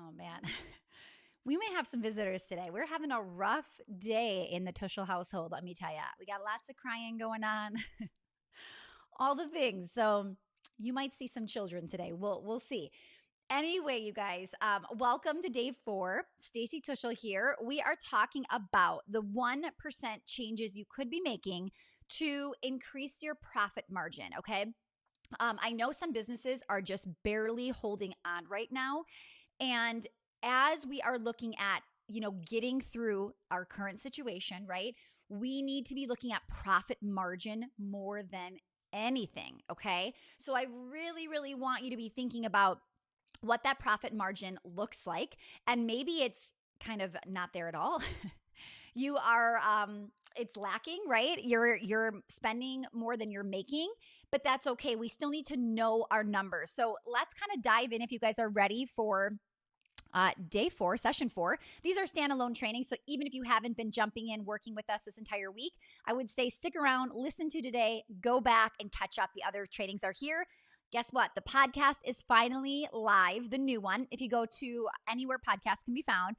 Oh, man. We may have some visitors today. We're having a rough day in the Tushel household, let me tell you. We got lots of crying going on, all the things. So you might see some children today. We'll see. Anyway, you guys, welcome to day 4. Stacy Tushel here. We are talking about the 1% changes you could be making to increase your profit margin, okay? I know some businesses are just barely holding on right now. And as we are looking at, getting through our current situation, right? We need to be looking at profit margin more than anything, okay? So I really, really want you to be thinking about what that profit margin looks like. And maybe it's kind of not there at all. You are, it's lacking, right? You're spending more than you're making, but that's okay. We still need to know our numbers. So let's kind of dive in if you guys are ready for day 4, session 4. These are standalone trainings. So even if you haven't been jumping in, working with us this entire week, I would say stick around, listen to today, go back and catch up. The other trainings are here. Guess what? The podcast is finally live, the new one. If you go to anywhere podcasts can be found,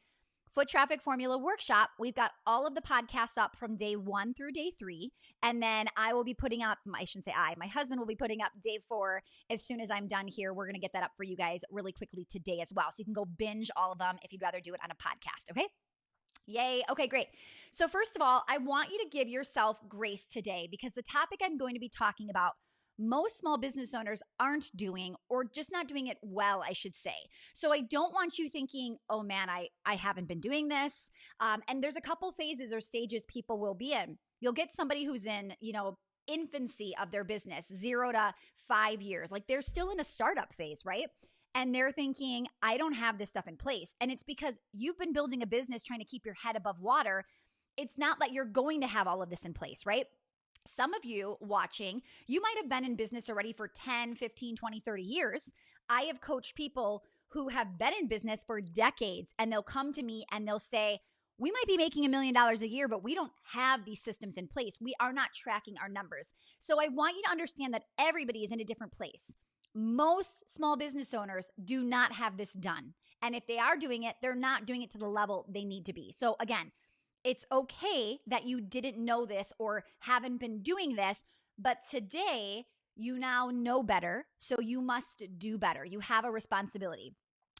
Foot Traffic Formula Workshop, we've got all of the podcasts up from day 1 through day 3. And then I will be putting up, I shouldn't say my husband will be putting up day 4 as soon as I'm done here. We're going to get that up for you guys really quickly today as well. So you can go binge all of them if you'd rather do it on a podcast, okay? Yay. Okay, great. So first of all, I want you to give yourself grace today because the topic I'm going to be talking about most small business owners aren't doing, or just not doing it well, I should say. So I don't want you thinking, oh man, I haven't been doing this. And there's a couple phases or stages people will be in. You'll get somebody who's in, infancy of their business, 0 to 5 years. Like they're still in a startup phase, right? And they're thinking, I don't have this stuff in place. And it's because you've been building a business trying to keep your head above water. It's not that you're going to have all of this in place, right? Some of you watching, you might have been in business already for 10, 15, 20, 30 years. I have coached people who have been in business for decades, and they'll come to me and they'll say, we might be making $1 million a year, but we don't have these systems in place. We are not tracking our numbers. So I want you to understand that everybody is in a different place. Most small business owners do not have this done. And if they are doing it, they're not doing it to the level they need to be. So again, it's okay that you didn't know this or haven't been doing this, but today you now know better, so you must do better. You have a responsibility.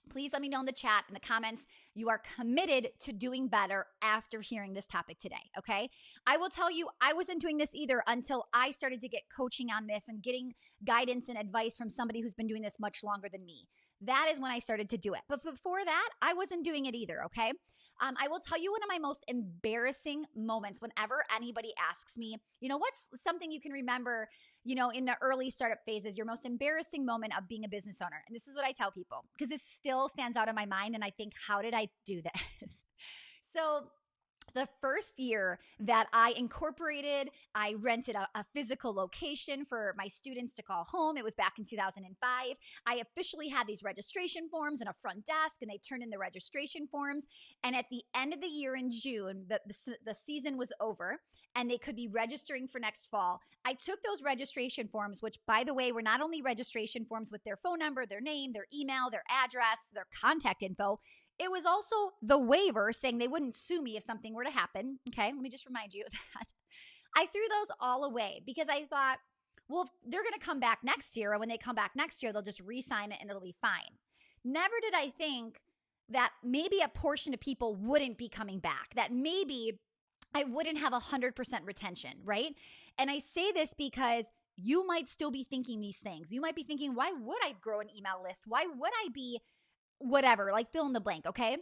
Please let me know in the chat, in the comments, you are committed to doing better after hearing this topic today, okay? I will tell you, I wasn't doing this either until I started to get coaching on this and getting guidance and advice from somebody who's been doing this much longer than me. That is when I started to do it. But before that, I wasn't doing it either, okay? I will tell you one of my most embarrassing moments whenever anybody asks me, what's something you can remember, in the early startup phases, your most embarrassing moment of being a business owner. And this is what I tell people because this still stands out in my mind. And I think, how did I do this? So the first year that I incorporated, I rented a physical location for my students to call home. It was back in 2005. I officially had these registration forms and a front desk, and they turned in the registration forms. And at the end of the year in June, the season was over, and they could be registering for next fall. I took those registration forms, which, by the way, were not only registration forms with their phone number, their name, their email, their address, their contact info. It was also the waiver saying they wouldn't sue me if something were to happen. Okay, let me just remind you of that. I threw those all away because I thought, well, if they're going to come back next year, and when they come back next year, they'll just re-sign it and it'll be fine. Never did I think that maybe a portion of people wouldn't be coming back, that maybe I wouldn't have 100% retention, right? And I say this because you might still be thinking these things. You might be thinking, why would I grow an email list? Why would I be whatever, like fill in the blank, okay?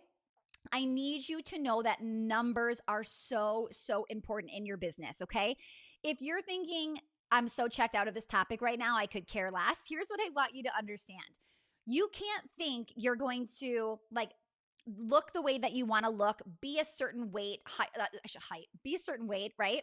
I need you to know that numbers are so, so important in your business, okay? If you're thinking, I'm so checked out of this topic right now, I could care less, here's what I want you to understand. You can't think you're going to look the way that you want to look, be a certain weight, be a certain weight, right?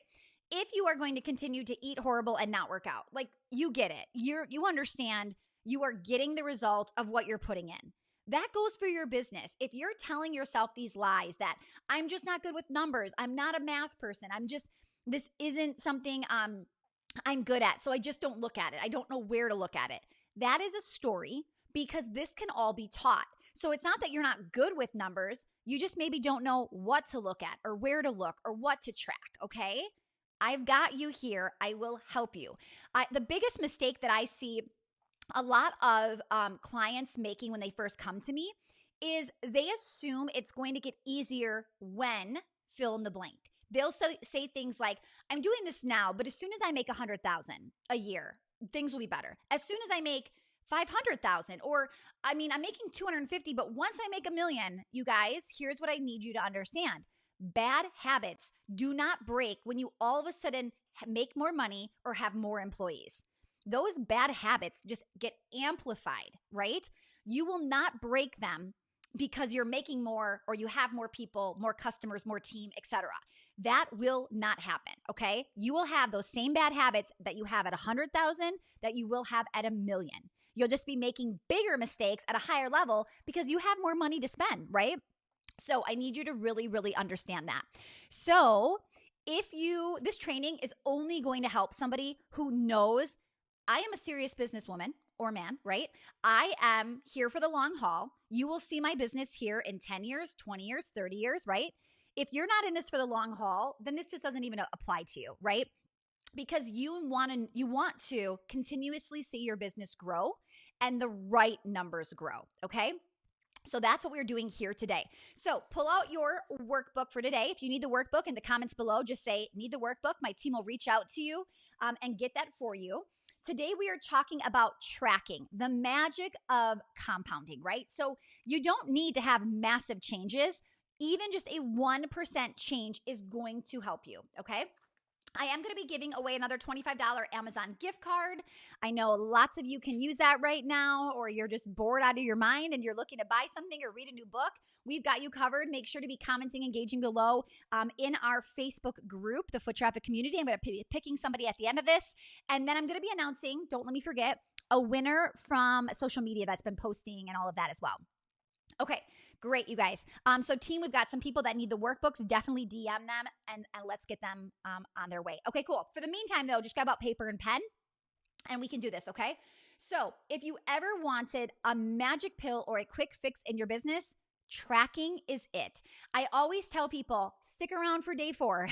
If you are going to continue to eat horrible and not work out, you get it. You understand you are getting the result of what you're putting in. That goes for your business. If you're telling yourself these lies that I'm just not good with numbers, I'm not a math person, this isn't something I'm good at, so I just don't look at it. I don't know where to look at it. That is a story because this can all be taught. So it's not that you're not good with numbers. You just maybe don't know what to look at or where to look or what to track, okay? I've got you here. I will help you. The biggest mistake that I see a lot of clients making when they first come to me is they assume it's going to get easier when fill in the blank. They'll say things like, I'm doing this now, but as soon as I make 100,000 a year, things will be better. As soon as I make 500,000, or I'm making 250, but once I make $1 million, you guys, here's what I need you to understand. Bad habits do not break when you all of a sudden make more money or have more employees. Those bad habits just get amplified, right? You will not break them because you're making more or you have more people, more customers, more team, etc. That will not happen, okay? You will have those same bad habits that you have at 100,000 that you will have at 1 million. You'll just be making bigger mistakes at a higher level because you have more money to spend, right? So I need you to really, really understand that. So this training is only going to help somebody who knows I am a serious businesswoman or man, right? I am here for the long haul. You will see my business here in 10 years, 20 years, 30 years, right? If you're not in this for the long haul, then this just doesn't even apply to you, right? Because you want to continuously see your business grow and the right numbers grow, okay? So that's what we're doing here today. So pull out your workbook for today. If you need the workbook, in the comments below, just say, need the workbook. My team will reach out to you and get that for you. Today, we are talking about tracking, the magic of compounding, right? So you don't need to have massive changes. Even just a 1% change is going to help you, okay? I am going to be giving away another $25 Amazon gift card. I know lots of you can use that right now, or you're just bored out of your mind and you're looking to buy something or read a new book. We've got you covered. Make sure to be commenting, engaging below in our Facebook group, the Foot Traffic Community. I'm going to be picking somebody at the end of this. And then I'm going to be announcing, don't let me forget, a winner from social media that's been posting and all of that as well. Okay, great, you guys. So team, we've got some people that need the workbooks. Definitely DM them and let's get them on their way. Okay, cool. For the meantime, though, just grab out paper and pen and we can do this, okay? So if you ever wanted a magic pill or a quick fix in your business, tracking is it. I always tell people, stick around for day 4.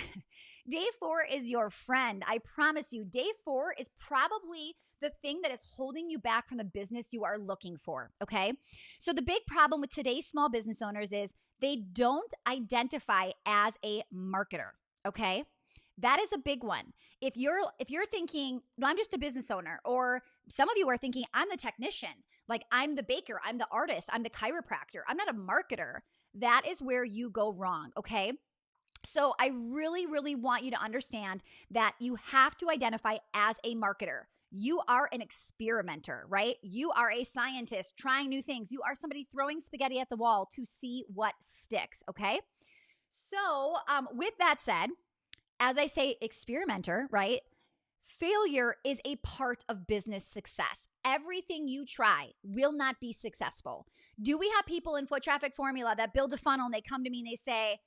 Day 4 is your friend. I promise you, day 4 is probably the thing that is holding you back from the business you are looking for, okay? So the big problem with today's small business owners is they don't identify as a marketer, okay? That is a big one. If you're thinking, no, I'm just a business owner, or some of you are thinking, I'm the technician, like I'm the baker, I'm the artist, I'm the chiropractor, I'm not a marketer. That is where you go wrong, okay? So I really, really want you to understand that you have to identify as a marketer. You are an experimenter, right? You are a scientist trying new things. You are somebody throwing spaghetti at the wall to see what sticks, okay? So with that said, as I say, experimenter, right? Failure is a part of business success. Everything you try will not be successful. Do we have people in Foot Traffic Formula that build a funnel and they come to me and they say,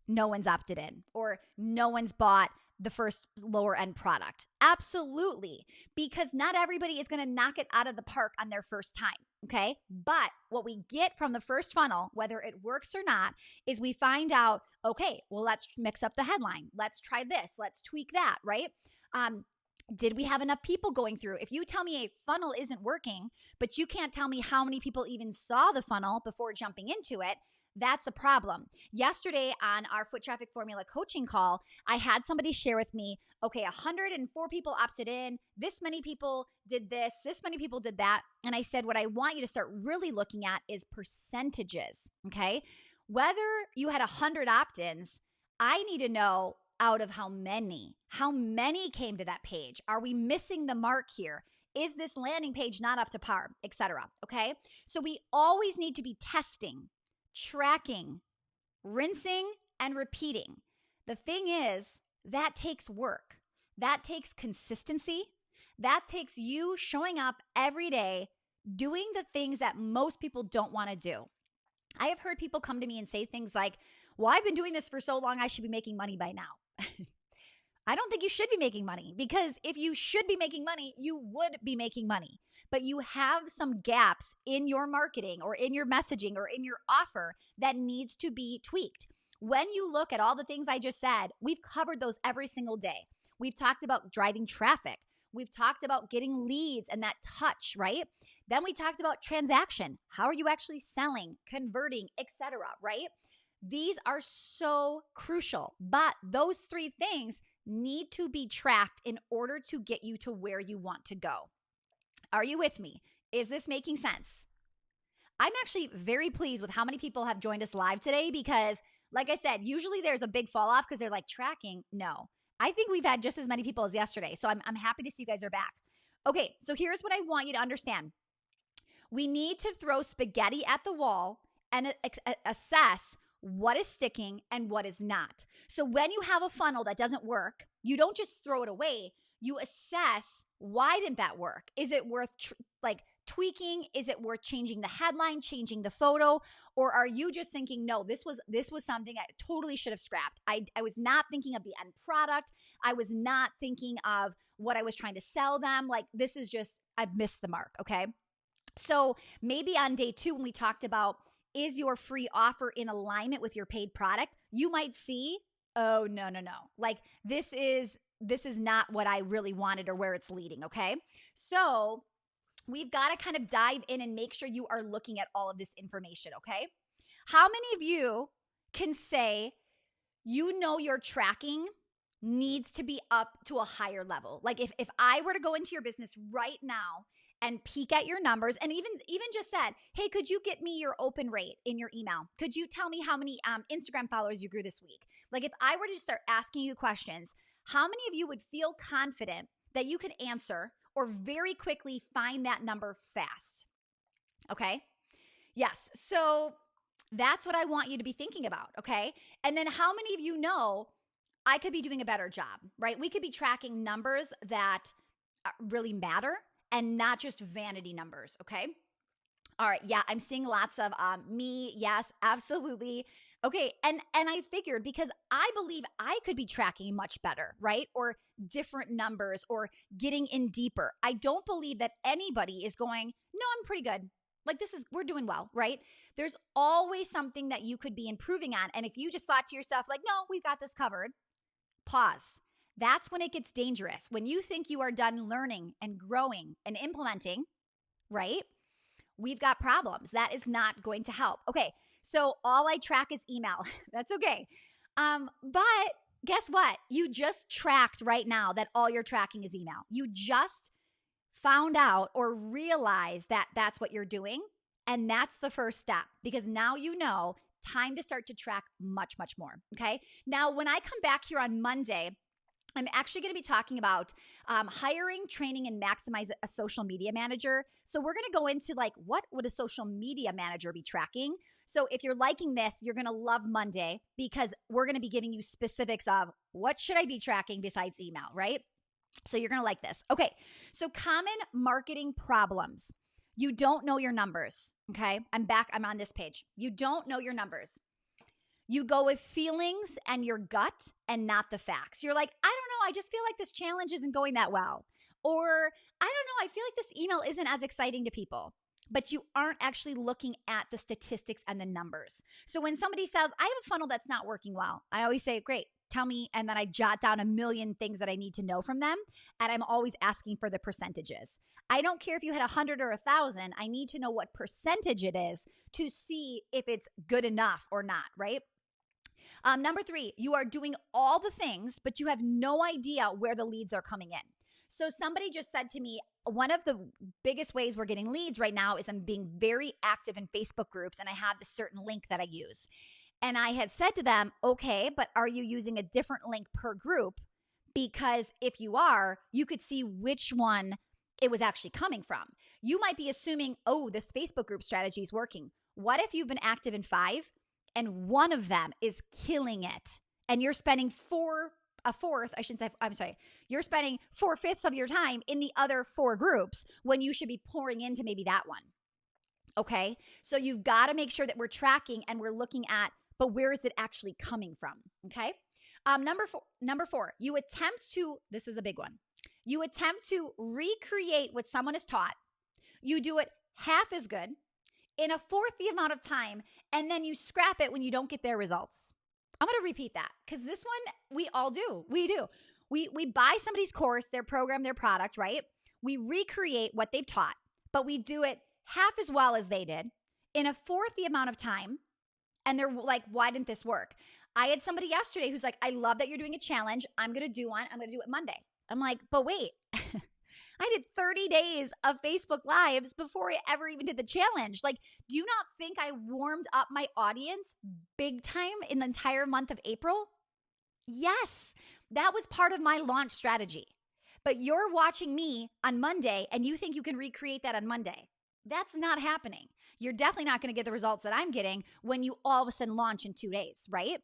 no one's opted in, or no one's bought the first lower end product? Absolutely, because not everybody is going to knock it out of the park on their first time, okay? But what we get from the first funnel, whether it works or not, is we find out, okay, well, let's mix up the headline. Let's try this. Let's tweak that, right? Did we have enough people going through? If you tell me a funnel isn't working, but you can't tell me how many people even saw the funnel before jumping into it, that's a problem. Yesterday on our Foot Traffic Formula coaching call, I had somebody share with me, okay, 104 people opted in, this many people did this many people did that. And I said, what I want you to start really looking at is percentages, okay? Whether you had 100 opt-ins, I need to know out of how many came to that page. Are we missing the mark here? Is this landing page not up to par, etc.? Okay? So we always need to be testing, tracking, rinsing, and repeating. The thing is, that takes work. That takes consistency. That takes you showing up every day, doing the things that most people don't want to do. I have heard people come to me and say things like, well, I've been doing this for so long, I should be making money by now. I don't think you should be making money, because if you should be making money, you would be making money. but you have some gaps in your marketing or in your messaging or in your offer that needs to be tweaked. When you look at all the things I just said, we've covered those every single day. We've talked about driving traffic. We've talked about getting leads and that touch, right? Then we talked about transaction. How are you actually selling, converting, etc., right? These are so crucial, but those three things need to be tracked in order to get you to where you want to go. Are you with me? Is this making sense? I'm actually very pleased with how many people have joined us live today because, like I said, usually there's a big fall off because they're like tracking. No, I think we've had just as many people as yesterday. So I'm happy to see you guys are back. Okay, so here's what I want you to understand. We need to throw spaghetti at the wall and assess what is sticking and what is not. So when you have a funnel that doesn't work, you don't just throw it away. You assess, why didn't that work? Is it worth tweaking? Is it worth changing the headline, changing the photo? Or are you just thinking, no, this was something I totally should have scrapped. I was not thinking of the end product. I was not thinking of what I was trying to sell them. Like, this is just, I've missed the mark, okay? So maybe on day 2, when we talked about, is your free offer in alignment with your paid product? You might see, oh, no. Like, this is not what I really wanted or where it's leading, okay? So we've got to kind of dive in and make sure you are looking at all of this information, okay? How many of you can say, you know, your tracking needs to be up to a higher level? Like, if I were to go into your business right now and peek at your numbers and even just said, hey, could you get me your open rate in your email? Could you tell me how many Instagram followers you grew this week? Like, if I were to start asking you questions, how many of you would feel confident that you could answer or very quickly find that number fast? Okay. Yes. So that's what I want you to be thinking about. Okay. And then how many of you know I could be doing a better job, right? We could be tracking numbers that really matter and not just vanity numbers. Okay. All right. Yeah. I'm seeing lots of me. Yes, absolutely. Okay. And I figured, because I believe I could be tracking much better, right? Or different numbers or getting in deeper. I don't believe that anybody is going, no, I'm pretty good. Like, we're doing well, right? There's always something that you could be improving on. And if you just thought to yourself, like, no, we've got this covered, pause. That's when it gets dangerous. When you think you are done learning and growing and implementing, right? We've got problems. That is not going to help. Okay. So all I track is email. That's okay. But guess what? You just tracked right now that all you're tracking is email. You just found out or realized that that's what you're doing. And that's the first step, because now you know, time to start to track much, much more. Okay. Now, when I come back here on Monday, I'm actually going to be talking about hiring, training, and maximize a social media manager. So we're going to go into, like, what would a social media manager be tracking? So if you're liking this, you're going to love Monday, because we're going to be giving you specifics of what should I be tracking besides email, right? So you're going to like this. Okay. So common marketing problems. You don't know your numbers. Okay. I'm back. I'm on this page. You don't know your numbers. You go with feelings and your gut and not the facts. You're like, I don't know. I just feel like this challenge isn't going that well. Or I don't know. I feel like this email isn't as exciting to people. But you aren't actually looking at the statistics and the numbers. So when somebody says, I have a funnel that's not working well, I always say, great, tell me. And then I jot down a million things that I need to know from them. And I'm always asking for the percentages. I don't care if you had 100 or 1,000. I need to know what percentage it is to see if it's good enough or not, right? Number 3, you are doing all the things, but you have no idea where the leads are coming in. So somebody just said to me, one of the biggest ways we're getting leads right now is I'm being very active in Facebook groups, and I have this certain link that I use. And I had said to them, okay, but are you using a different link per group? Because if you are, you could see which one it was actually coming from. You might be assuming, oh, this Facebook group strategy is working. What if you've been active in 5 and one of them is killing it, and you're spending you're spending 4/5 of your time in the other 4 groups when you should be pouring into maybe that one. Okay. So you've got to make sure that we're tracking and we're looking at, but where is it actually coming from? Okay. Number four, you attempt to, this is a big one. You attempt to recreate what someone has taught, you do it half as good in a fourth the amount of time, and then you scrap it when you don't get their results. I'm going to repeat that because this one we all do. We do. We buy somebody's course, their program, their product, right? We recreate what they've taught, but we do it half as well as they did in a fourth the amount of time. And they're like, why didn't this work? I had somebody yesterday who's like, I love that you're doing a challenge. I'm going to do one. I'm going to do it Monday. I'm like, but wait, I did 30 days of Facebook Lives before I ever even did the challenge. Like, do you not think I warmed up my audience big time in the entire month of April? Yes, that was part of my launch strategy. But you're watching me on Monday and you think you can recreate that on Monday. That's not happening. You're definitely not going to get the results that I'm getting when you all of a sudden launch in 2 days, right?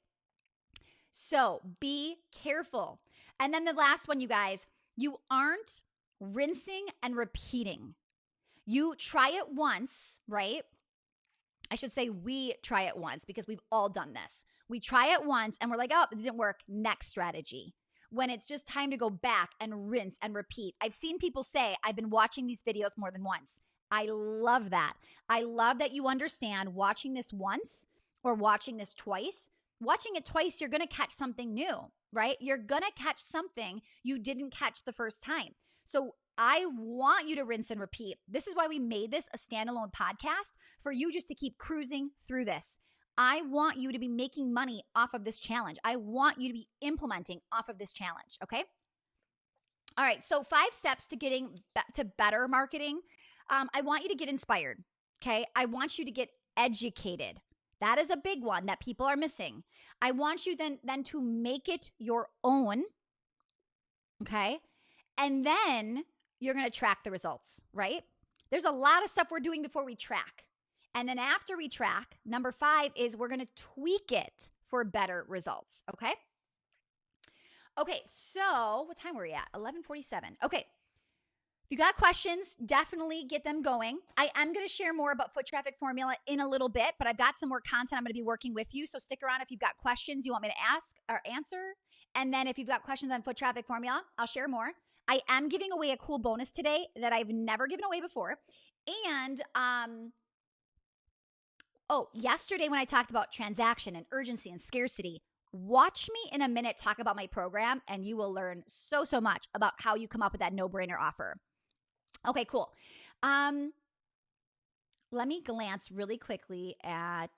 So be careful. And then the last one, you guys, you aren't rinsing and repeating. You try it once, right? I should say we try it once because we've all done this. We try it once and we're like, oh, it didn't work. Next strategy. When it's just time to go back and rinse and repeat. I've seen people say, I've been watching these videos more than once. I love that. I love that you understand watching this once or watching this twice. Watching it twice, you're going to catch something new, right? You're going to catch something you didn't catch the first time. So I want you to rinse and repeat. This is why we made this a standalone podcast for you just to keep cruising through this. I want you to be making money off of this challenge. I want you to be implementing off of this challenge, okay? All right, so 5 steps to getting to better marketing. I want you to get inspired, okay? I want you to get educated. That is a big one that people are missing. I want you then to make it your own, okay? And then you're going to track the results, right? There's a lot of stuff we're doing before we track. And then after we track, number 5 is we're going to tweak it for better results, okay? Okay, so what time were we at? 11:47. Okay. If you got questions, definitely get them going. I am going to share more about foot traffic formula in a little bit, but I've got some more content I'm going to be working with you. So stick around if you've got questions you want me to ask or answer. And then if you've got questions on foot traffic formula, I'll share more. I am giving away a cool bonus today that I've never given away before. And, yesterday when I talked about transaction and urgency and scarcity, watch me in a minute talk about my program and you will learn so much about how you come up with that no-brainer offer. Okay, cool. Let me glance really quickly at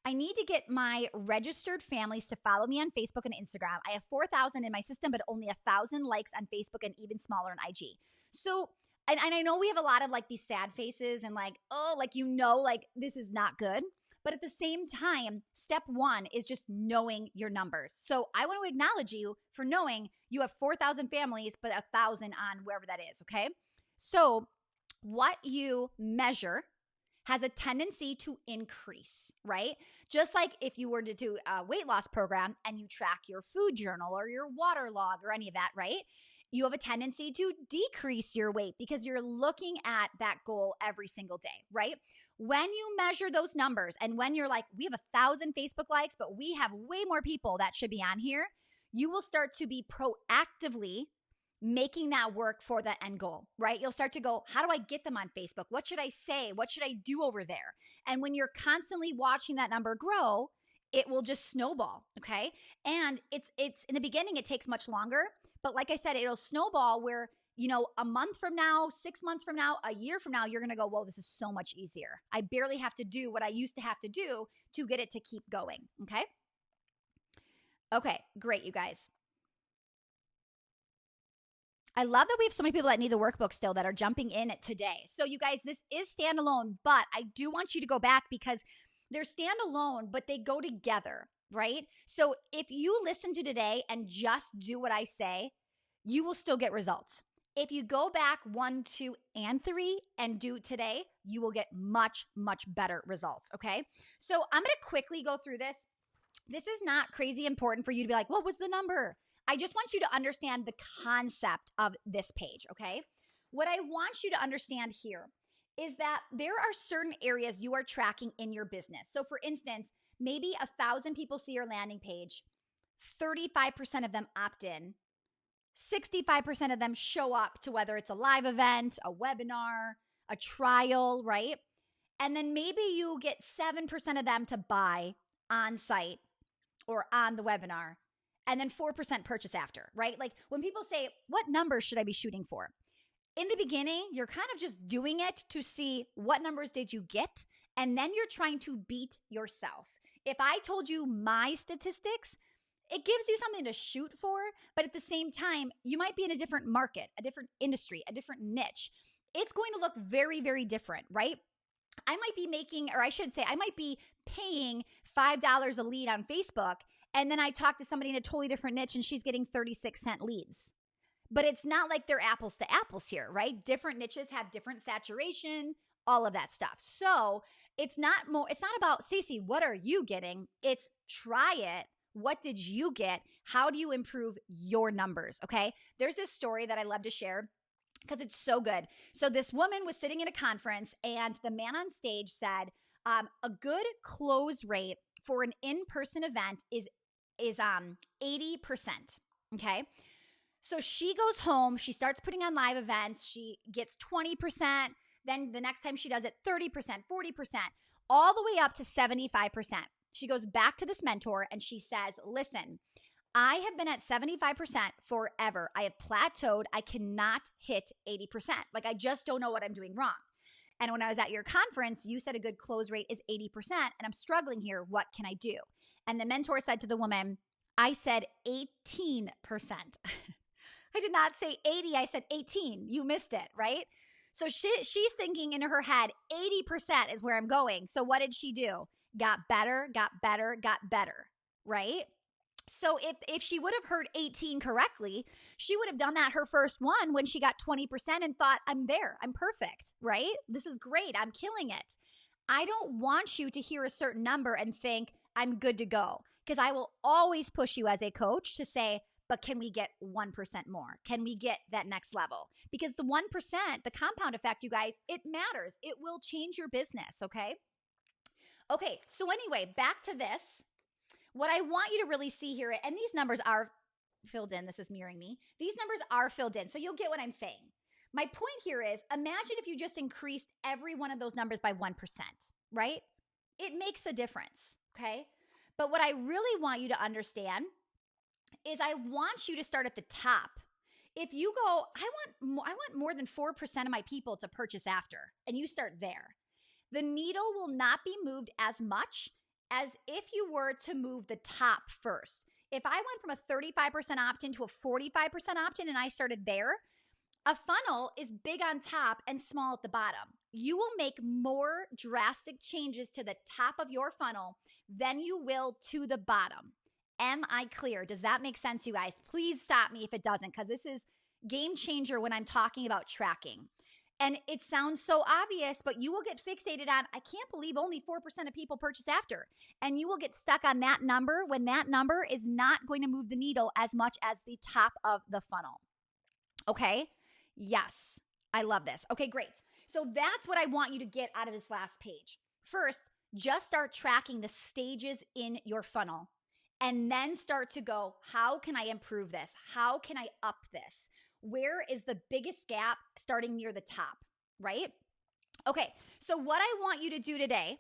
I need to get my registered families to follow me on Facebook and Instagram. I have 4,000 in my system, but only 1,000 likes on Facebook and even smaller on IG. So, and I know we have a lot of like these sad faces and like, oh, like, like this is not good. But at the same time, step 1 is just knowing your numbers. So I want to acknowledge you for knowing you have 4,000 families, but 1,000 on wherever that is, okay? So what you measure has a tendency to increase, right? Just like if you were to do a weight loss program and you track your food journal or your water log or any of that, right? You have a tendency to decrease your weight because you're looking at that goal every single day, right? When you measure those numbers and when you're like, we have 1,000 Facebook likes, but we have way more people that should be on here, you will start to be proactively making that work for the end goal, right? You'll start to go, how do I get them on Facebook? What should I say? What should I do over there? And when you're constantly watching that number grow, it will just snowball, okay? And it's in the beginning, it takes much longer. But like I said, it'll snowball where, a month from now, 6 months from now, a year from now, you're going to go, whoa, this is so much easier. I barely have to do what I used to have to do to get it to keep going, okay? Okay, great, you guys. I love that we have so many people that need the workbook still that are jumping in it today. So you guys, this is standalone, but I do want you to go back because they're standalone, but they go together, right? So if you listen to today and just do what I say, you will still get results. If you go back 1, 2, and 3 and do today, you will get much better results, okay? So I'm going to quickly go through this. This is not crazy important for you to be like, what was the number? I just want you to understand the concept of this page, okay? What I want you to understand here is that there are certain areas you are tracking in your business. So for instance, maybe 1,000 people see your landing page, 35% of them opt in, 65% of them show up to whether it's a live event, a webinar, a trial, right? And then maybe you get 7% of them to buy on site or on the webinar, and then 4% purchase after, right? Like when people say, what numbers should I be shooting for? In the beginning, you're kind of just doing it to see what numbers did you get, and then you're trying to beat yourself. If I told you my statistics, it gives you something to shoot for, but at the same time, you might be in a different market, a different industry, a different niche. It's going to look very, very different, right? I might be making, or I should say, I might be paying $5 a lead on Facebook, and then I talk to somebody in a totally different niche and she's getting 36-cent leads. But it's not like they're apples to apples here, right? Different niches have different saturation, all of that stuff. So it's not about, Stacey, what are you getting? It's try it. What did you get? How do you improve your numbers? Okay. There's this story that I love to share because it's so good. So this woman was sitting in a conference and the man on stage said, a good close rate for an in-person event is 80%. Okay. So she goes home, she starts putting on live events, she gets 20%, then the next time she does it, 30%, 40%, all the way up to 75%. She goes back to this mentor and she says, listen, I have been at 75% forever. I have plateaued. I cannot hit 80%. Like I just don't know what I'm doing wrong. And when I was at your conference, you said a good close rate is 80%, and I'm struggling here. What can I do? And the mentor said to the woman, I said 18%. I did not say 80. I said 18. You missed it, right? So she's thinking in her head, 80% is where I'm going. So what did she do? Got better, right? So if she would have heard 18 correctly, she would have done that her first one when she got 20% and thought, I'm there. I'm perfect, right? This is great. I'm killing it. I don't want you to hear a certain number and think I'm good to go, because I will always push you as a coach to say, but can we get 1% more? Can we get that next level? Because the 1%, the compound effect, you guys, it matters. It will change your business, okay? Okay, so anyway, back to this. What I want you to really see here, and these numbers are filled in. This is mirroring me. These numbers are filled in, so you'll get what I'm saying. My point here is, imagine if you just increased every one of those numbers by 1%, right? It makes a difference, okay? But what I really want you to understand is I want you to start at the top. If you go, I want more than 4% of my people to purchase after, and you start there, the needle will not be moved as much as if you were to move the top first. If I went from a 35% opt-in to a 45% opt-in and I started there, a funnel is big on top and small at the bottom. You will make more drastic changes to the top of your funnel than you will to the bottom. Am I clear? Does that make sense, you guys? Please stop me if it doesn't, because this is game changer when I'm talking about tracking. And it sounds so obvious, but you will get fixated on, I can't believe only 4% of people purchase after. And you will get stuck on that number when that number is not going to move the needle as much as the top of the funnel. Okay? Yes. I love this. Okay, great. So that's what I want you to get out of this last page. First, just start tracking the stages in your funnel. And then start to go, how can I improve this? How can I up this? Where is the biggest gap starting near the top, right? Okay, so what I want you to do today,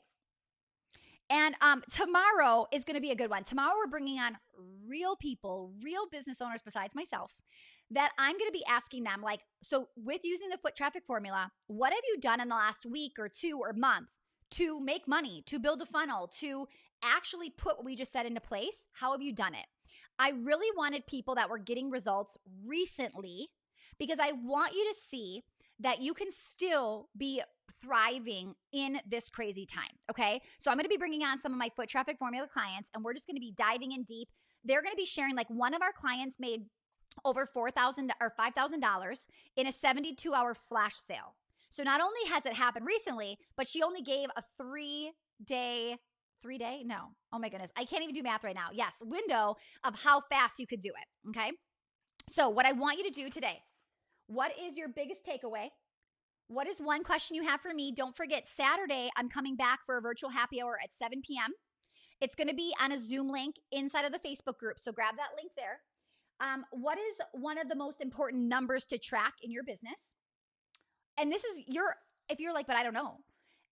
and tomorrow is going to be a good one. Tomorrow we're bringing on real people, real business owners besides myself, that I'm going to be asking them, like, so with using the foot traffic formula, what have you done in the last week or two or month to make money, to build a funnel, to actually put what we just said into place? How have you done it? I really wanted people that were getting results recently, because I want you to see that you can still be thriving in this crazy time, okay? So I'm going to be bringing on some of my foot traffic formula clients, and we're just going to be diving in deep. They're going to be sharing, like, one of our clients made over $4,000 or $5,000 in a 72-hour flash sale. So not only has it happened recently, but she only gave a 3-day, no, oh my goodness, I can't even do math right now. Yes, window of how fast you could do it, okay? So what I want you to do today, what is your biggest takeaway? What is one question you have for me? Don't forget, Saturday, I'm coming back for a virtual happy hour at 7 p.m. It's going to be on a Zoom link inside of the Facebook group, so grab that link there. What is one of the most important numbers to track in your business? And this is if you're like, but I don't know.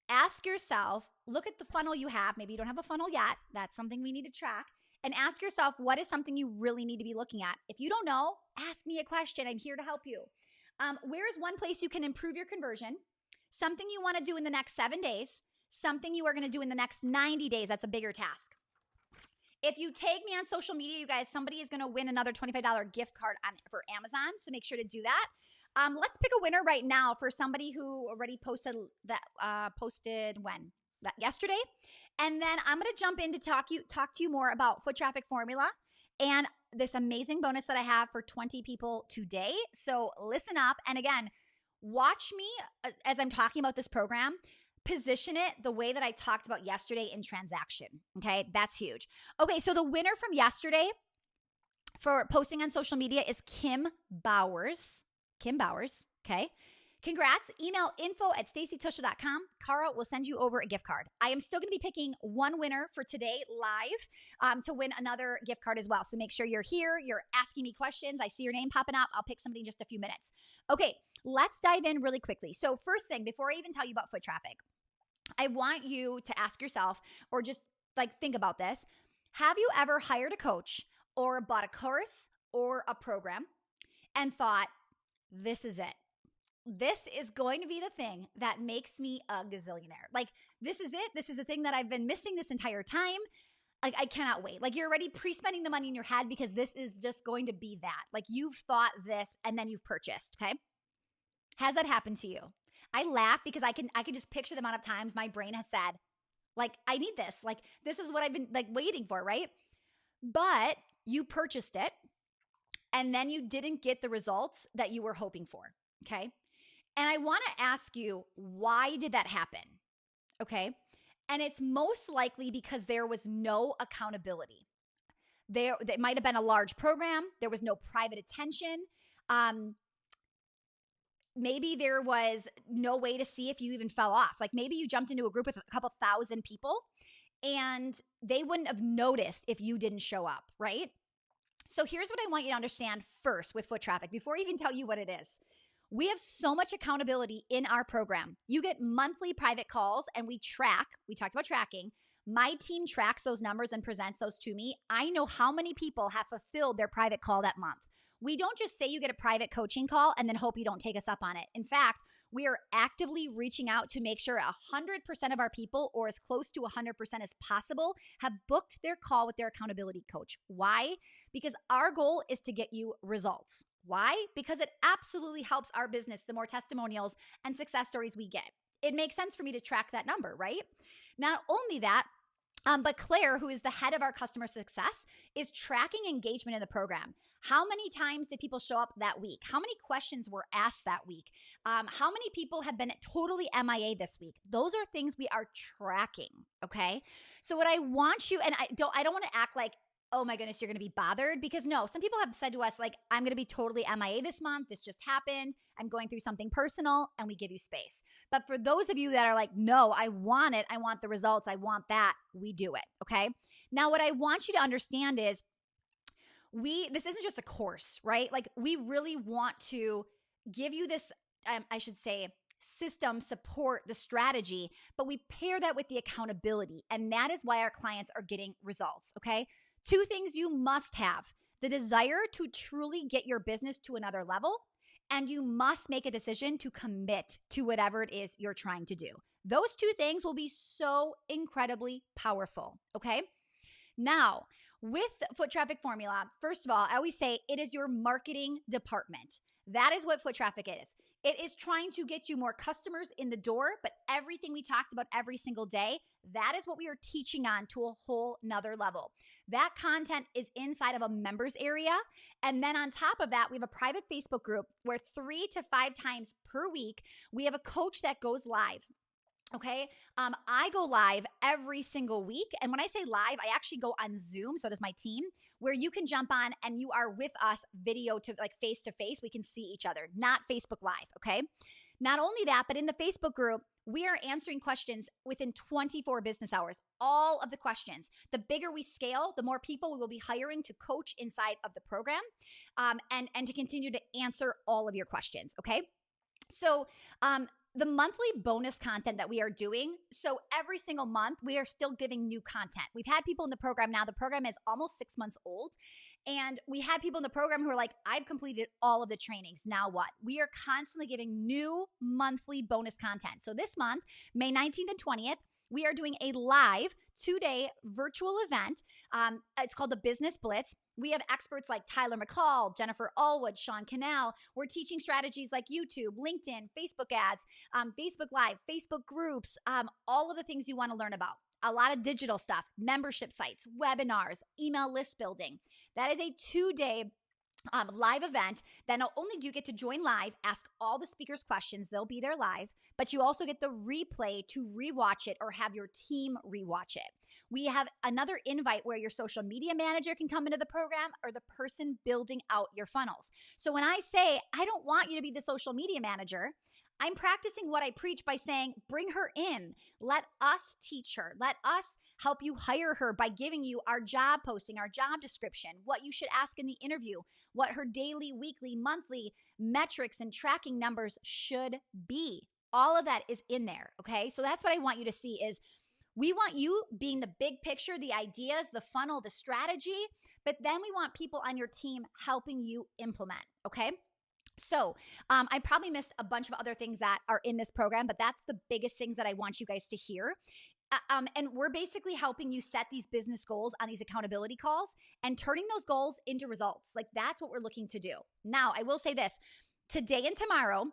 Ask yourself, look at the funnel you have. Maybe you don't have a funnel yet. That's something we need to track. And ask yourself, what is something you really need to be looking at? If you don't know, ask me a question. I'm here to help you. Where is one place you can improve your conversion? Something you want to do in the next 7 days, something you are going to do in the next 90 days. That's a bigger task. If you tag me on social media, you guys, somebody is going to win another $25 gift card for Amazon. So make sure to do that. Let's pick a winner right now for somebody who already posted yesterday. And then I'm going to jump in to talk to you more about foot traffic formula and this amazing bonus that I have for 20 people today. So listen up. And again, watch me as I'm talking about this program. Position it the way that I talked about yesterday in transaction. Okay, that's huge. Okay, so the winner from yesterday for posting on social media is Kim Bowers. Kim Bowers, okay? Congrats. Email info@stacytushel.com. Cara will send you over a gift card. I am still going to be picking one winner for today live to win another gift card as well. So make sure you're here. You're asking me questions. I see your name popping up. I'll pick somebody in just a few minutes. Okay, let's dive in really quickly. So first thing, before I even tell you about foot traffic, I want you to ask yourself, or just like think about this. Have you ever hired a coach or bought a course or a program and thought, this is it? This is going to be the thing that makes me a gazillionaire. Like, this is it. This is the thing that I've been missing this entire time. Like, I cannot wait. Like, you're already pre-spending the money in your head because this is just going to be that. Like, you've thought this and then you've purchased, okay? Has that happened to you? I laugh because I can just picture the amount of times my brain has said, like, I need this. Like, this is what I've been like waiting for, right? But you purchased it and then you didn't get the results that you were hoping for, okay? And I want to ask you, why did that happen? Okay? And it's most likely because there was no accountability. There might have been a large program. There was no private attention. Maybe there was no way to see if you even fell off. Like maybe you jumped into a group with a couple thousand people and they wouldn't have noticed if you didn't show up, right? So here's what I want you to understand first with foot traffic before I even tell you what it is. We have so much accountability in our program. You get monthly private calls and we talked about tracking. My team tracks those numbers and presents those to me. I know how many people have fulfilled their private call that month. We don't just say you get a private coaching call and then hope you don't take us up on it. In fact, we are actively reaching out to make sure 100% of our people, or as close to 100% as possible, have booked their call with their accountability coach. Why? Because our goal is to get you results. Why? Because it absolutely helps our business the more testimonials and success stories we get. It makes sense for me to track that number, right? Not only that, but Claire, who is the head of our customer success, is tracking engagement in the program. How many times did people show up that week? How many questions were asked that week? How many people have been totally MIA this week? Those are things we are tracking, okay? So what I want you, and I don't want to act like, oh my goodness, you're going to be bothered, because no, some people have said to us like, I'm going to be totally MIA this month. This just happened. I'm going through something personal, and we give you space. But for those of you that are like, no, I want it. I want the results. I want that. We do it. Okay. Now, what I want you to understand is this isn't just a course, right? Like we really want to give you this, I should say, system support, the strategy, but we pair that with the accountability. And that is why our clients are getting results. Okay. 2 things you must have: the desire to truly get your business to another level, and you must make a decision to commit to whatever it is you're trying to do. Those 2 things will be so incredibly powerful, okay? Now, with Foot Traffic Formula, first of all, I always say it is your marketing department. That is what foot traffic is. It is trying to get you more customers in the door, but everything we talked about every single day, that is what we are teaching on to a whole nother level. That content is inside of a members area. And then on top of that, we have a private Facebook group where 3 to 5 times per week, we have a coach that goes live. Okay. I go live every single week. And when I say live, I actually go on Zoom. So does my team, where you can jump on and you are with us video to like face to face. We can see each other, not Facebook Live. Okay. Not only that, but in the Facebook group, we are answering questions within 24 business hours, all of the questions. The bigger we scale, the more people we will be hiring to coach inside of the program, and to continue to answer all of your questions, okay? So, the monthly bonus content that we are doing, so every single month, we are still giving new content. We've had people in the program now, the program is almost 6 months old, and we had people in the program who are like, I've completed all of the trainings, now what? We are constantly giving new monthly bonus content. So this month, May 19th and 20th, we are doing a live 2-day virtual event. It's called the Business Blitz. We have experts like Tyler McCall, Jennifer Allwood, Sean Cannell. We're teaching strategies like YouTube, LinkedIn, Facebook ads, Facebook Live, Facebook groups, all of the things you want to learn about. A lot of digital stuff, membership sites, webinars, email list building. That is a 2-day live event that not only do you get to join live, ask all the speakers questions, they'll be there live, but you also get the replay to rewatch it or have your team rewatch it. We have another invite where your social media manager can come into the program or the person building out your funnels. So when I say, I don't want you to be the social media manager, I'm practicing what I preach by saying, bring her in. Let us teach her. Let us help you hire her by giving you our job posting, our job description, what you should ask in the interview, what her daily, weekly, monthly metrics and tracking numbers should be. All of that is in there, okay? So that's what I want you to see is we want you being the big picture, the ideas, the funnel, the strategy, but then we want people on your team helping you implement, okay? So I probably missed a bunch of other things that are in this program, but that's the biggest things that I want you guys to hear. And we're basically helping you set these business goals on these accountability calls and turning those goals into results. Like that's what we're looking to do. Now, I will say this, today and tomorrow,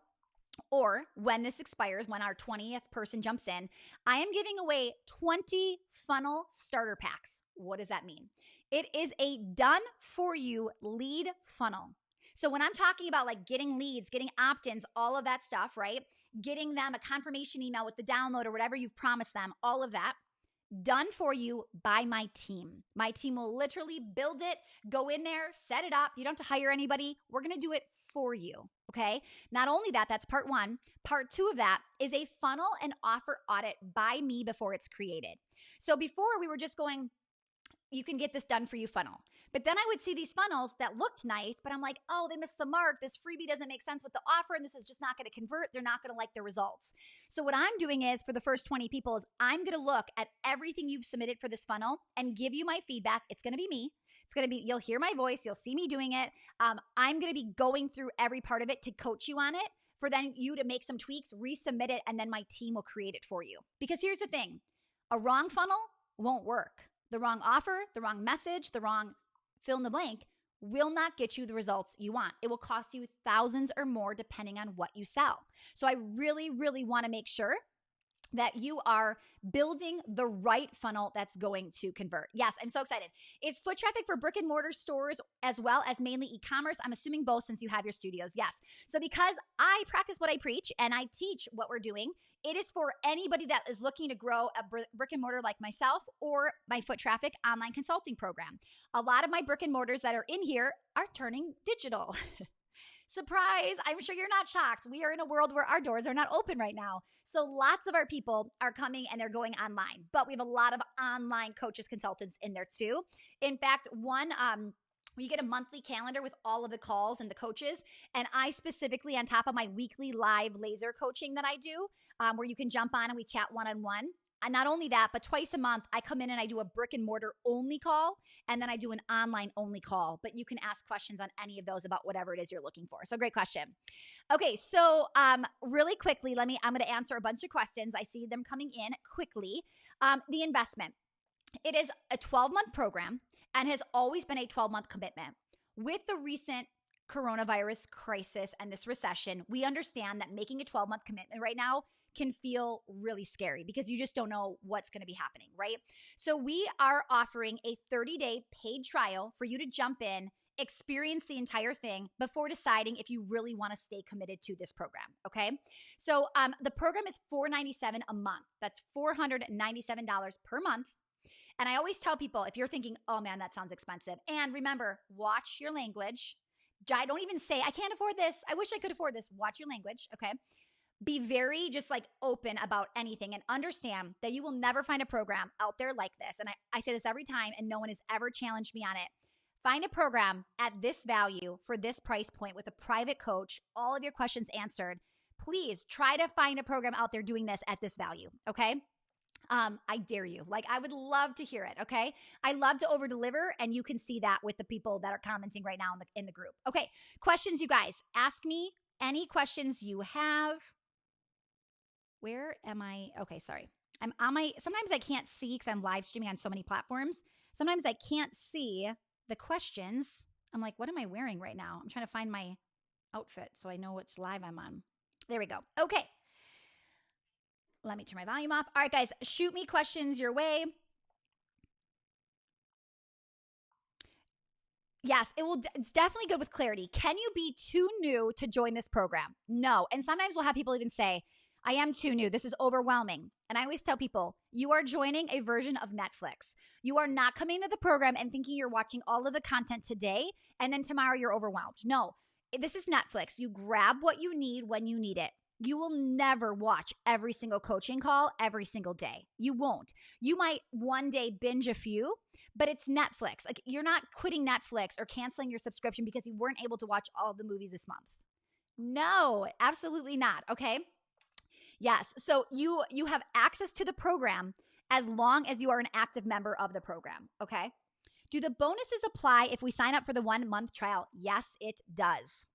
or when this expires, when our 20th person jumps in, I am giving away 20 funnel starter packs. What does that mean? It is a done for you lead funnel. So when I'm talking about like getting leads, getting opt-ins, all of that stuff, right? Getting them a confirmation email with the download or whatever you've promised them, all of that, done for you by my team. My team will literally build it, go in there, set it up. You don't have to hire anybody. We're going to do it for you, okay? Not only that, that's part one. Part two of that is a funnel and offer audit by me before it's created. So before we were just going, you can get this done for you funnel. But then I would see these funnels that looked nice, but I'm like, oh, they missed the mark. This freebie doesn't make sense with the offer, and this is just not going to convert. They're not going to like the results. So what I'm doing is for the first 20 people is I'm going to look at everything you've submitted for this funnel and give you my feedback. It's going to be me. It's going to be, you'll hear my voice. You'll see me doing it. I'm going to be going through every part of it to coach you on it for then you to make some tweaks, resubmit it, and then my team will create it for you. Because here's the thing, a wrong funnel won't work. The wrong offer, the wrong message, the wrong fill in the blank will not get you the results you want. It will cost you thousands or more depending on what you sell. So I really, really want to make sure that you are building the right funnel that's going to convert. Yes, I'm so excited. Is foot traffic for brick and mortar stores as well as mainly e-commerce? I'm assuming both since you have your studios. Yes. So because I practice what I preach and I teach what we're doing, it is for anybody that is looking to grow a brick and mortar like myself or my foot traffic online consulting program. A lot of my brick and mortars that are in here are turning digital. Surprise, I'm sure you're not shocked. We are in a world where our doors are not open right now. So lots of our people are coming and they're going online, but we have a lot of online coaches, consultants in there too. In fact, you get a monthly calendar with all of the calls and the coaches. And I specifically, on top of my weekly live laser coaching that I do, where you can jump on and we chat one-on-one. And not only that, but twice a month, I come in and I do a brick and mortar only call, and then I do an online only call. But you can ask questions on any of those about whatever it is you're looking for. So great question. Okay, so really quickly, I'm going to answer a bunch of questions. I see them coming in quickly. The investment. It is a 12-month program and has always been a 12-month commitment. With the recent coronavirus crisis and this recession, we understand that making a 12-month commitment right now can feel really scary because you just don't know what's going to be happening, right? So we are offering a 30-day paid trial for you to jump in, experience the entire thing before deciding if you really want to stay committed to this program, okay? So the program is $497 a month. That's $497 per month. And I always tell people, if you're thinking, oh man, that sounds expensive. And remember, watch your language. Don't even say, I can't afford this. I wish I could afford this. Watch your language, okay? be very just like open about anything and understand that you will never find a program out there like this. And I say this every time, and no one has ever challenged me on it. Find a program at this value for this price point with a private coach, all of your questions answered. Please try to find a program out there doing this at this value. Okay. I dare you. Like, I would love to hear it. Okay. I love to over deliver, and you can see that with the people that are commenting right now in the group. Okay. Questions, you guys. Ask me any questions you have. Where am I? Okay. Sorry. I'm on sometimes I can't see because I'm live streaming on so many platforms. Sometimes I can't see the questions. I'm like, what am I wearing right now? I'm trying to find my outfit so I know which live I'm on. There we go. Okay. Let me turn my volume off. All right, guys, shoot me questions your way. Yes, it's definitely good with clarity. Can you be too new to join this program? No. And sometimes we'll have people even say, I am too new. This is overwhelming. And I always tell people, you are joining a version of Netflix. You are not coming to the program and thinking you're watching all of the content today, and then tomorrow you're overwhelmed. No, this is Netflix. You grab what you need when you need it. You will never watch every single coaching call every single day. You won't. You might one day binge a few, but it's Netflix. Like, you're not quitting Netflix or canceling your subscription because you weren't able to watch all of the movies this month. No, absolutely not. Okay. Yes. So you have access to the program as long as you are an active member of the program. Okay. Do the bonuses apply if we sign up for the 1 month trial? Yes, it does.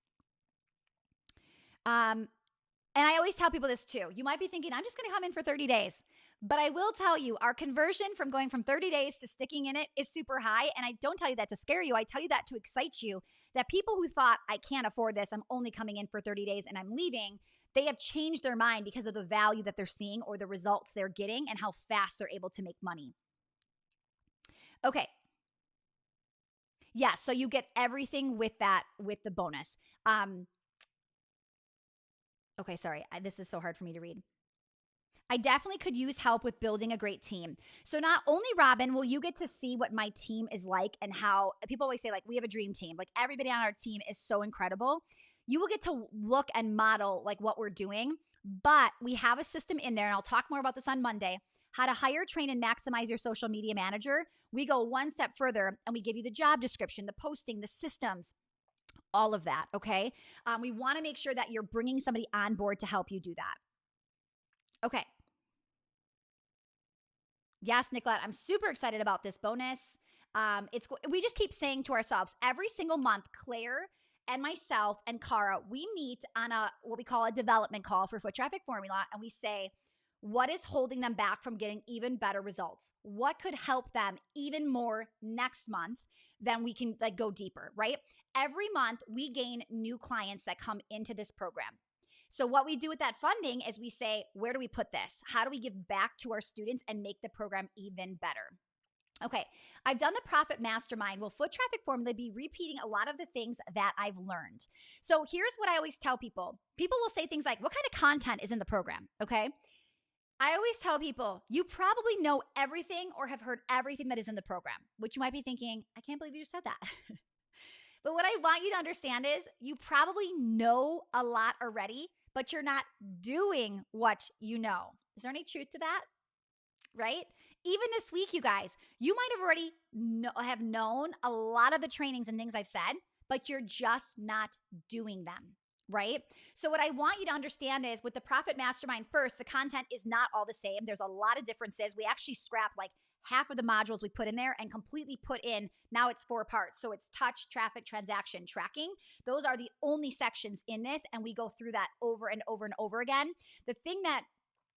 And I always tell people this too. You might be thinking, I'm just going to come in for 30 days. But I will tell you, our conversion from going from 30 days to sticking in it is super high. And I don't tell you that to scare you. I tell you that to excite you, that people who thought, I can't afford this, I'm only coming in for 30 days and I'm leaving, they have changed their mind because of the value that they're seeing or the results they're getting and how fast they're able to make money. Okay. Yeah, so you get everything with that, with the bonus. Okay, sorry. This is so hard for me to read. I definitely could use help with building a great team. So not only, Robin, will you get to see what my team is like and how people always say, like, we have a dream team. Like, everybody on our team is so incredible. You will get to look and model like what we're doing, but we have a system in there, and I'll talk more about this on Monday, how to hire, train, and maximize your social media manager. We go one step further and we give you the job description, the posting, the systems, all of that, okay? We want to make sure that you're bringing somebody on board to help you do that. Okay. Yes, Nicolette, I'm super excited about this bonus. We just keep saying to ourselves, every single month, Claire and myself and Cara, we meet on what we call a development call for Foot Traffic Formula, and we say, what is holding them back from getting even better results? What could help them even more next month? Then we can go deeper, right? Every month we gain new clients that come into this program. So what we do with that funding is we say, where do we put this? How do we give back to our students and make the program even better? Okay, I've done the Profit Mastermind. Will Foot Traffic Formula be repeating a lot of the things that I've learned? So here's what I always tell people. People will say things like, what kind of content is in the program? Okay. I always tell people, you probably know everything or have heard everything that is in the program, which you might be thinking, I can't believe you just said that. But what I want you to understand is you probably know a lot already, but you're not doing what you know. Is there any truth to that? Right? Even this week, you guys, you might have already have known a lot of the trainings and things I've said, but you're just not doing them. Right? So what I want you to understand is with the Profit Mastermind first, the content is not all the same. There's a lot of differences. We actually scrapped like half of the modules we put in there and completely put in, now it's 4 parts. So it's touch, traffic, transaction, tracking. Those are the only sections in this. And we go through that over and over and over again. The thing that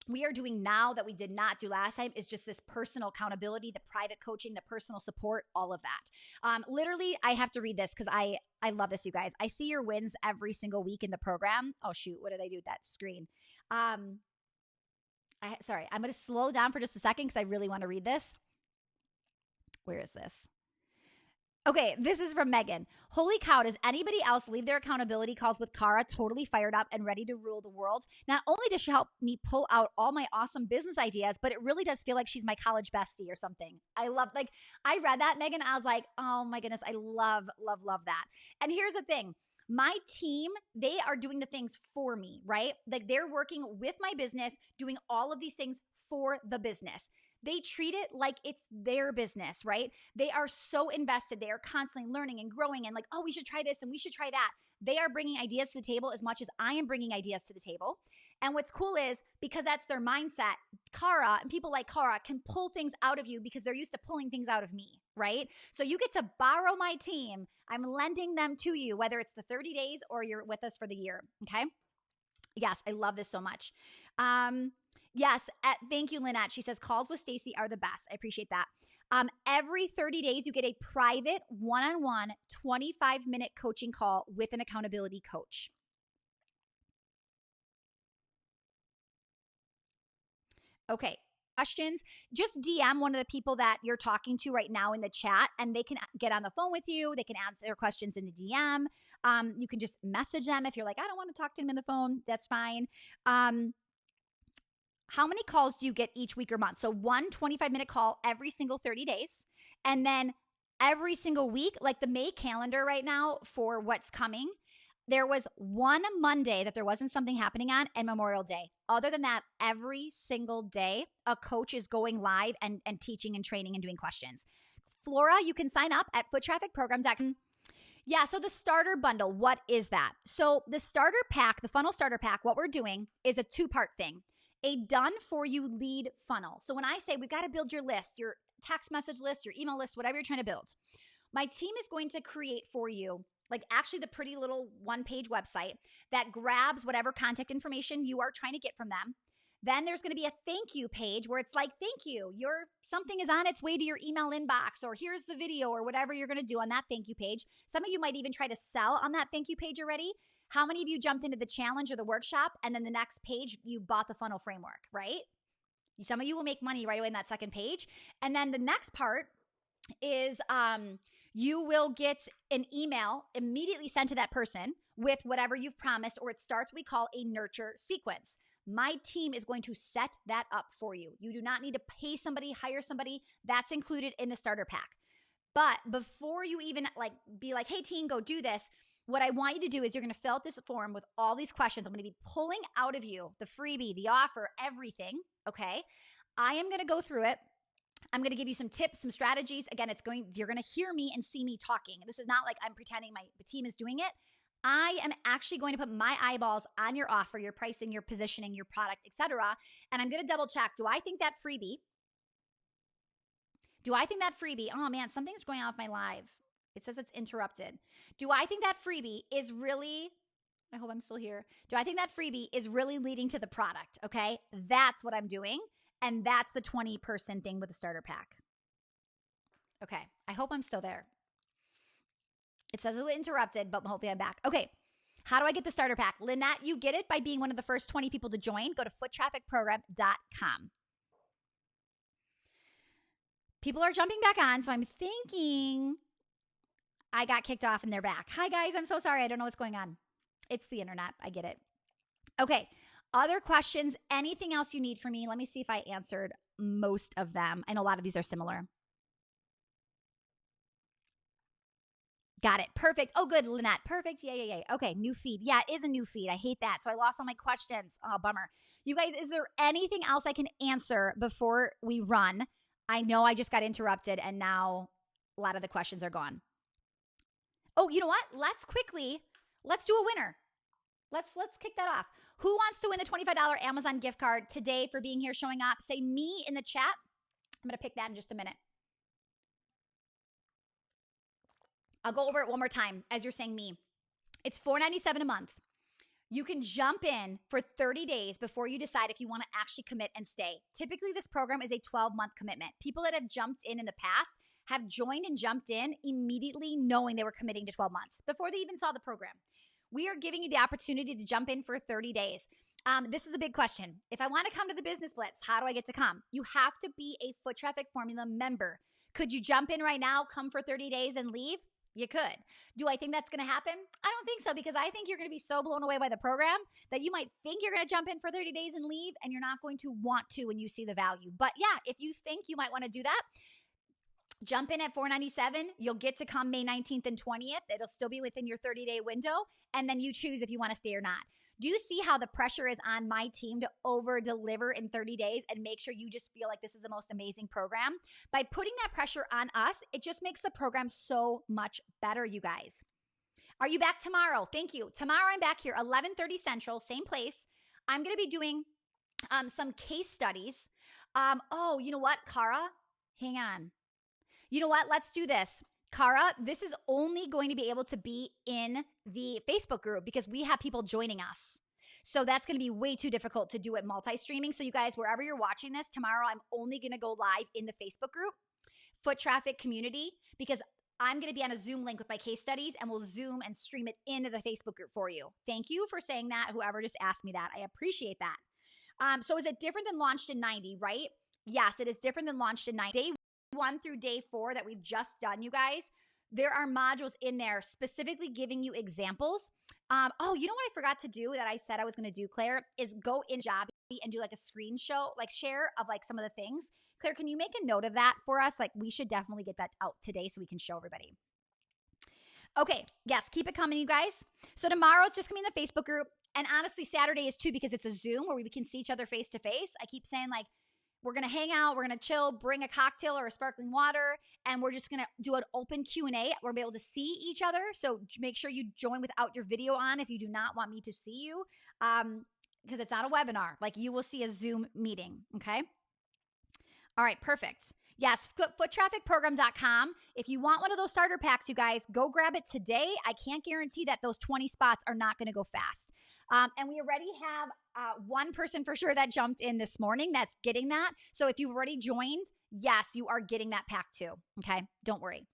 we are doing now that we did not do last time is just this personal accountability, the private coaching, the personal support, all of that. Literally, I have to read this because I love this, you guys. I see your wins every single week in the program. Oh, shoot. What did I do with that screen? Sorry, I'm going to slow down for just a second because I really want to read this. Where is this? Okay, this is from Megan. Holy cow, does anybody else leave their accountability calls with Cara totally fired up and ready to rule the world? Not only does she help me pull out all my awesome business ideas, but it really does feel like she's my college bestie or something. I read that, Megan, I was like, oh my goodness, I love, love, love that. And here's the thing. My team, they are doing the things for me, right? Like they're working with my business, doing all of these things for the business. They treat it like it's their business, right? They are so invested. They are constantly learning and growing and like, oh, we should try this and we should try that. They are bringing ideas to the table as much as I am bringing ideas to the table. And what's cool is because that's their mindset, Cara and people like Cara can pull things out of you because they're used to pulling things out of me, right? So you get to borrow my team. I'm lending them to you, whether it's the 30 days or you're with us for the year, okay? Yes, I love this so much. Yes, thank you, Lynette. She says calls with Stacy are the best. I appreciate that. Every 30 days, you get a private one-on-one 25-minute coaching call with an accountability coach. Okay, questions, just DM one of the people that you're talking to right now in the chat, and they can get on the phone with you. They can answer questions in the DM. You can just message them if you're like, I don't want to talk to them in the phone. That's fine. How many calls do you get each week or month? So one 25-minute call every single 30 days. And then every single week, like the May calendar right now for what's coming, there was one Monday that there wasn't something happening on, and Memorial Day. Other than that, every single day, a coach is going live and teaching and training and doing questions. Flora, you can sign up at foottrafficprogram.com. Yeah, so the starter bundle, what is that? So the starter pack, the funnel starter pack, what we're doing is a two-part thing. A done-for-you lead funnel. So when I say we've got to build your list, your text message list, your email list, whatever you're trying to build, my team is going to create for you like actually the pretty little one-page website that grabs whatever contact information you are trying to get from them. Then there's going to be a thank you page where it's like, thank you, something is on its way to your email inbox, or here's the video or whatever you're going to do on that thank you page. Some of you might even try to sell on that thank you page already. How many of you jumped into the challenge or the workshop and then the next page you bought the funnel framework, right? Some of you will make money right away in that second page. And then the next part is you will get an email immediately sent to that person with whatever you've promised, or it starts what we call a nurture sequence. My team is going to set that up for you. You do not need to pay somebody, hire somebody. That's included in the starter pack. But before you even be like, hey team, go do this, what I want you to do is you're going to fill out this form with all these questions. I'm going to be pulling out of you the freebie, the offer, everything, okay? I am going to go through it. I'm going to give you some tips, some strategies. Again, you're going to hear me and see me talking. This is not like I'm pretending my team is doing it. I am actually going to put my eyeballs on your offer, your pricing, your positioning, your product, etc. And I'm going to double check. Do I think that freebie, oh man, something's going on with my live. It says it's interrupted. Do I think that freebie is really, I hope I'm still here. Do I think that freebie is really leading to the product? Okay. That's what I'm doing. And that's the 20-person thing with the starter pack. Okay. I hope I'm still there. It says it was interrupted, but hopefully I'm back. Okay. How do I get the starter pack? Lynette, you get it by being one of the first 20 people to join. Go to foottrafficprogram.com. People are jumping back on, so I'm thinking I got kicked off and they're back. Hi, guys. I'm so sorry. I don't know what's going on. It's the internet. I get it. Okay. Other questions? Anything else you need from me? Let me see if I answered most of them. I know a lot of these are similar. Got it. Perfect. Oh, good, Lynette. Perfect. Yeah. Okay, new feed. Yeah, it is a new feed. I hate that. So I lost all my questions. Oh, bummer. You guys, is there anything else I can answer before we run? I know I just got interrupted and now a lot of the questions are gone. Oh, you know what? Let's do a winner. Let's kick that off. Who wants to win the $25 Amazon gift card today for being here, showing up? Say me in the chat. I'm going to pick that in just a minute. I'll go over it one more time as you're saying me. It's $4.97 a month. You can jump in for 30 days before you decide if you want to actually commit and stay. Typically, this program is a 12-month commitment. People that have jumped in the past have joined and jumped in immediately knowing they were committing to 12 months before they even saw the program. We are giving you the opportunity to jump in for 30 days. This is a big question. If I want to come to the Business Blitz, how do I get to come? You have to be a Foot Traffic Formula member. Could you jump in right now, come for 30 days and leave? You could. Do I think that's going to happen? I don't think so, because I think you're going to be so blown away by the program that you might think you're going to jump in for 30 days and leave, and you're not going to want to when you see the value. But yeah, if you think you might want to do that, Jump in at $497. You'll get to come May 19th and 20th. It'll still be within your 30-day window. And then you choose if you want to stay or not. Do you see how the pressure is on my team to over deliver in 30 days and make sure you just feel like this is the most amazing program? By putting that pressure on us, it just makes the program so much better, you guys. Are you back tomorrow? Thank you. Tomorrow I'm back here, 11:30 Central, same place. I'm going to be doing some case studies. Oh, you know what, Cara? Hang on. You know what? Let's do this. Cara, this is only going to be able to be in the Facebook group because we have people joining us. So that's going to be way too difficult to do it multi-streaming. So you guys, wherever you're watching this, tomorrow I'm only going to go live in the Facebook group, Foot Traffic Community, because I'm going to be on a Zoom link with my case studies and we'll Zoom and stream it into the Facebook group for you. Thank you for saying that, whoever just asked me that. I appreciate that. So is it different than Launched in 90, right? Yes, it is different than Launched in 90. Day 1 through day 4 that we've just done, you guys, there are modules in there specifically giving you examples. Oh, you know what I forgot to do that I said I was going to do, Claire, is go in Jobby and do like a screen show, like share of like some of the things. Claire, can you make a note of that for us? Like we should definitely get that out today so we can show everybody. Okay, yes, keep it coming, you guys. So tomorrow it's just going to be in the Facebook group. And honestly, Saturday is too because it's a Zoom where we can see each other face to face. I keep saying like, we're going to hang out, we're going to chill, bring a cocktail or a sparkling water, and we're just going to do an open Q&A. We'll be able to see each other, so make sure you join without your video on if you do not want me to see you, because it's not a webinar. Like, you will see a Zoom meeting, okay? All right, perfect. Yes, foottrafficprogram.com. If you want one of those starter packs, you guys, go grab it today. I can't guarantee that those 20 spots are not going to go fast. And we already have one person for sure that jumped in this morning that's getting that. So if you've already joined, yes, you are getting that pack too. Okay, don't worry.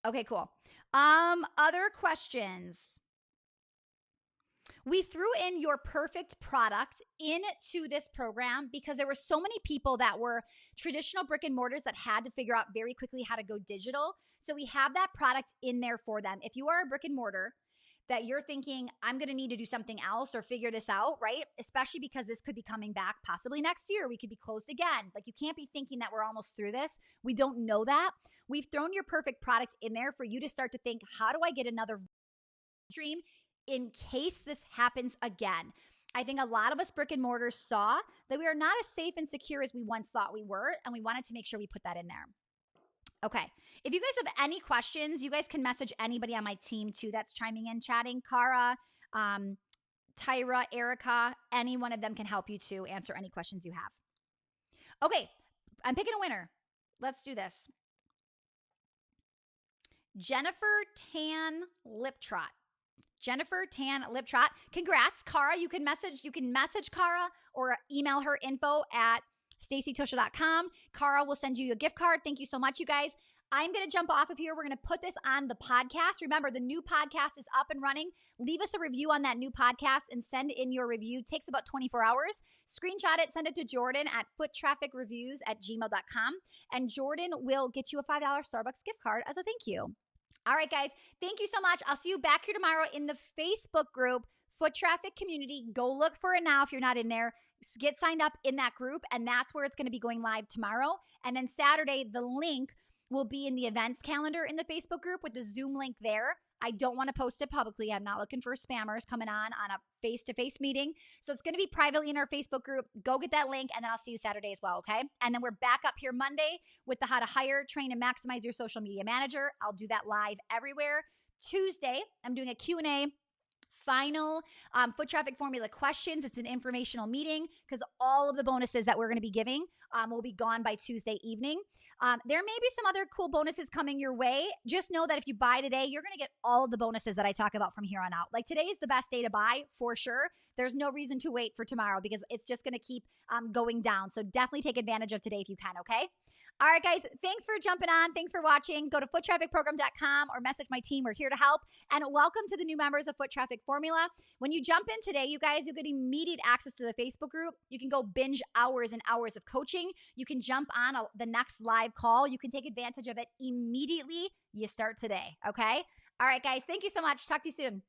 Okay, cool. Other questions? We threw in your perfect product into this program because there were so many people that were traditional brick and mortars that had to figure out very quickly how to go digital. So we have that product in there for them. If you are a brick and mortar that you're thinking, I'm going to need to do something else or figure this out, right? Especially because this could be coming back possibly next year. We could be closed again. Like, you can't be thinking that we're almost through this. We don't know that. We've thrown your perfect product in there for you to start to think, how do I get another stream in case this happens again? I think a lot of us brick and mortars saw that we are not as safe and secure as we once thought we were, and we wanted to make sure we put that in there. Okay. If you guys have any questions, you guys can message anybody on my team too that's chiming in, chatting. Cara, Tyra, Erica, any one of them can help you to answer any questions you have. Okay. I'm picking a winner. Let's do this. Jennifer Tan Liptrot. Jennifer Tan Liptrot. Congrats, Cara. You can message Cara or email her info at stacytusha.com. Cara will send you a gift card. Thank you so much, you guys. I'm going to jump off of here. We're going to put this on the podcast. Remember, the new podcast is up and running. Leave us a review on that new podcast and send in your review. It takes about 24 hours. Screenshot it, send it to Jordan at foottrafficreviews@gmail.com. And Jordan will get you a $5 Starbucks gift card as a thank you. All right, guys. Thank you so much. I'll see you back here tomorrow in the Facebook group, Foot Traffic Community. Go look for it now if you're not in there. Get signed up in that group, and that's where it's going to be going live tomorrow. And then Saturday, the link will be in the events calendar in the Facebook group with the Zoom link there. I don't want to post it publicly. I'm not looking for spammers coming on a face-to-face meeting. So it's going to be privately in our Facebook group. Go get that link, and then I'll see you Saturday as well, okay? And then we're back up here Monday with the How to Hire, Train, and Maximize Your Social Media Manager. I'll do that live everywhere. Tuesday, I'm doing a Q&A. Final foot traffic formula questions. It's an informational meeting because all of the bonuses that we're going to be giving will be gone by Tuesday evening. There may be some other cool bonuses coming your way. Just know that if you buy today, you're going to get all of the bonuses that I talk about from here on out. Like, today is the best day to buy for sure. There's no reason to wait for tomorrow because it's just going to keep going down. So definitely take advantage of today if you can, okay? All right, guys, thanks for jumping on. Thanks for watching. Go to foottrafficprogram.com or message my team. We're here to help. And welcome to the new members of Foot Traffic Formula. When you jump in today, you guys, you get immediate access to the Facebook group. You can go binge hours and hours of coaching. You can jump on the next live call. You can take advantage of it immediately. You start today, okay? All right, guys, thank you so much. Talk to you soon.